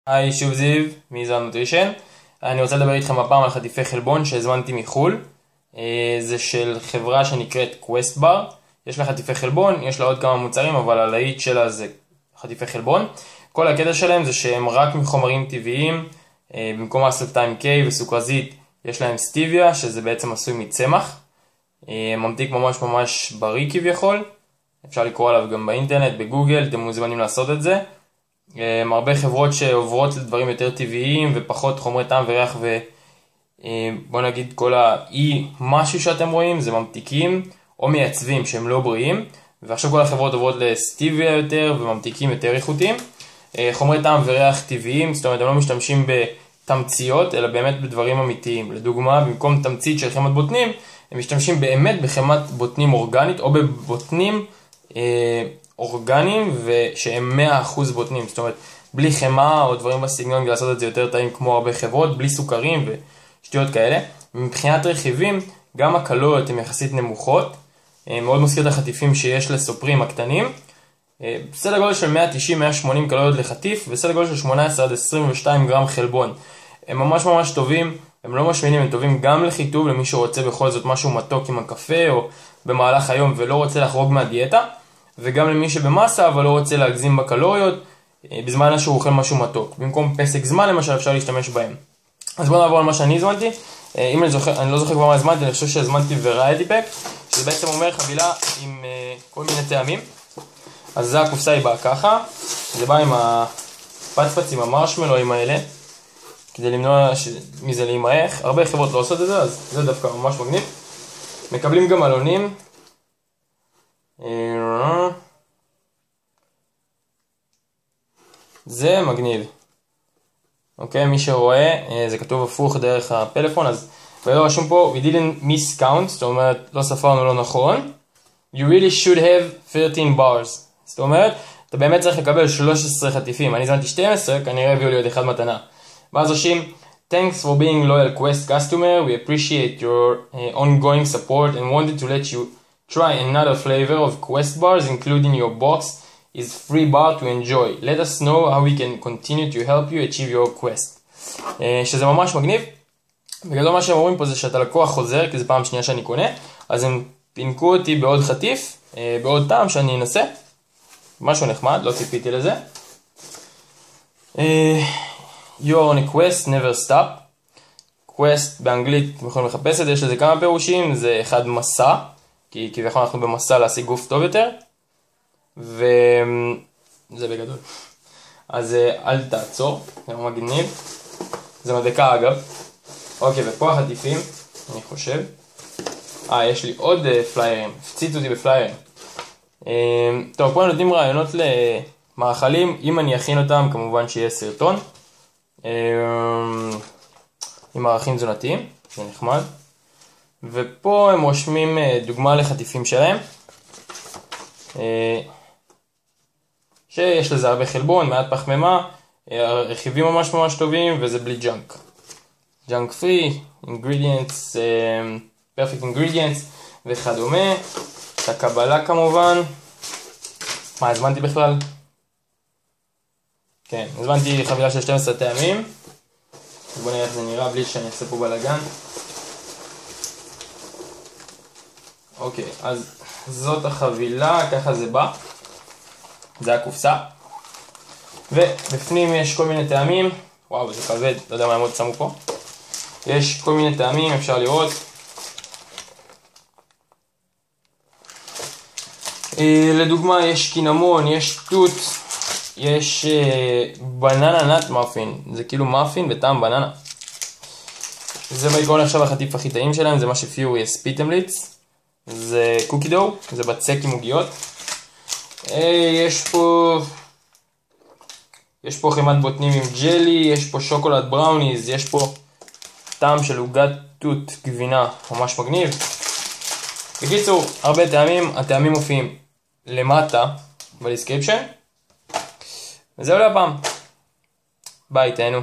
היי, שוב זיו, מזרם נוטרישן. אני רוצה לדבר איתכם הפעם על חטיפי חלבון שהזמנתי מחול. זה של חברה שנקראת קווסטבר. יש לה חטיפי חלבון, יש לה עוד כמה מוצרים, אבל הלהיט שלה זה חטיפי חלבון. כל הקטע שלהם זה שהם רק מחומרים טבעיים. במקום אספרטיים K וסוכרזית יש להם סטיביה, שזה בעצם עשוי מצמח. ממתיק ממש בריא כביכול. אפשר לקרוא עליו גם באינטרנט, בגוגל, אתם מוזמנים לעשות את זה. הרבה חברות שעוברות לדברים יותר טבעיים ופחות חומרי טעם וריח ובוא נגיד כל משהו שאתם רואים זה ממתיקים או מייצבים שהם לא בריאים, ועכשיו כל החברות עוברות לסטיביה יותר וממתיקים יותר איכותיים. חומרי טעם וריח טבעיים, זאת אומרת הם לא משתמשים בתמציות אלא באמת בדברים אמיתיים. לדוגמה, במקום תמצית של חמת בוטנים הם משתמשים באמת בחמת בוטנים אורגנית או בבוטנים אורגניים ושהם 100% בוטנים, זאת אומרת בלי חמה או דברים בסגנון כדי לעשות את זה יותר טעים כמו הרבה חברות, בלי סוכרים ושטויות כאלה. מבחינת רכיבים גם הקלוריות הן יחסית נמוכות, מאוד מזכיר את החטיפים שיש לסופרים הקטנים. בסדר גודל של 190-180 קלוריות לחטיף וסדר גודל של 18-22 גרם חלבון. הם ממש טובים, הם לא משמינים, הם טובים גם לחיטוב למי שרוצה בכל זאת משהו מתוק עם הקפה או במהלך היום ולא רוצה לחרוג מהדיאטה, וגם למי שבמסה אבל לא רוצה להגזים בקלוריות בזמן שהוא אוכל משהו מתוק. במקום פסק זמן למשל אפשר להשתמש בהם. אז בואו נעבור על מה שאני הזמנתי. אם אני לא זוכר כבר מה הזמנתי, אני חושב שהזמנתי וריאטי פק, שזה בעצם אומר חבילה עם כל מיני טעמים. אז זה הקופסה היא באה ככה, זה בא עם הפצפצים המרשמלואים האלה, כדי למנוע מזה להימעך. הרבה חברות לא עושות את זה, אז זה דווקא ממש מגניב. מקבלים גם עלונים. זה מגניב. אוקיי, מי שרואה, זה כתוב הפוך דרך הפלאפון, אז ולא רשום פה, we didn't miss count, זאת אומרת, לא ספרנו לא נכון. You really should have 13 bars. זאת אומרת, אתה באמת צריך לקבל 13 חטיפים. אני זמנתי 12, כנראה הביאו לי עוד אחד מתנה. ואז רשים, thanks for being loyal Quest customer, we appreciate your ongoing support and wanted to let you try another flavor of Quest bars, including your box is free bar to enjoy. Let us know how we can continue to help you achieve your quest. שזה ממש מגניב. בגדול מה שהם אומרים פה זה שאתה לקוח חוזר, כי זה פעם שנייה שאני קונה, אז הם פינקו אותי בעוד חטיף, בעוד טעם שאני אנסה. משהו נחמד, לא ציפיתי לזה. You're on a quest, never stop. quest באנגלית, אתם יכולים לחפש את זה, יש לזה כמה פירושים. זה אחד מסע, כי כביכול אנחנו במסע להשיג גוף טוב יותר. וזה בגדול. אז אל תעצור, זה לא מגניב. זה מדבקה אגב. אוקיי, ופה החטיפים, אני חושב. יש לי עוד פליירים, הפציצו אותי בפליירים. טוב, פה נותנים רעיונות למאכלים, אם אני אכין אותם כמובן שיהיה סרטון. עם ערכים תזונתיים, זה נחמד. ופה הם רושמים דוגמה לחטיפים שלהם. שיש לזה הרבה חלבון, מעט פחמימה, רכיבים ממש טובים וזה בלי ג'אנק. ג'אנק פרי, ingredients, perfect ingredients וכדומה. את הקבלה כמובן. מה הזמנתי בכלל? כן, הזמנתי חבילה של 12 טעמים. בוא נראה איך זה נראה בלי שאני אעשה פה בלגן. אוקיי, אז זאת החבילה, ככה זה בא. זה הקופסה. ובפנים יש כל מיני טעמים. וואו, זה כבד, לא יודע מה הם עוד שמו פה. יש כל מיני טעמים, אפשר לראות. לדוגמה, יש קינמון, יש תות, יש בננה נט מאפין. זה כאילו מאפין בטעם בננה. זה בעיקרון עכשיו החטיף הכי טעים שלהם, זה מה שפיורי הספיט המליץ. זה קוקי דו, זה בצק עם עוגיות. יש פה חמת בוטנים עם ג'לי, יש פה שוקולד בראוניז, יש פה טעם של עוגת תות גבינה, ממש מגניב. בקיצור, הרבה טעמים, הטעמים מופיעים למטה בדיסקריפשן. וזהו להפעם. ביי, תהנו.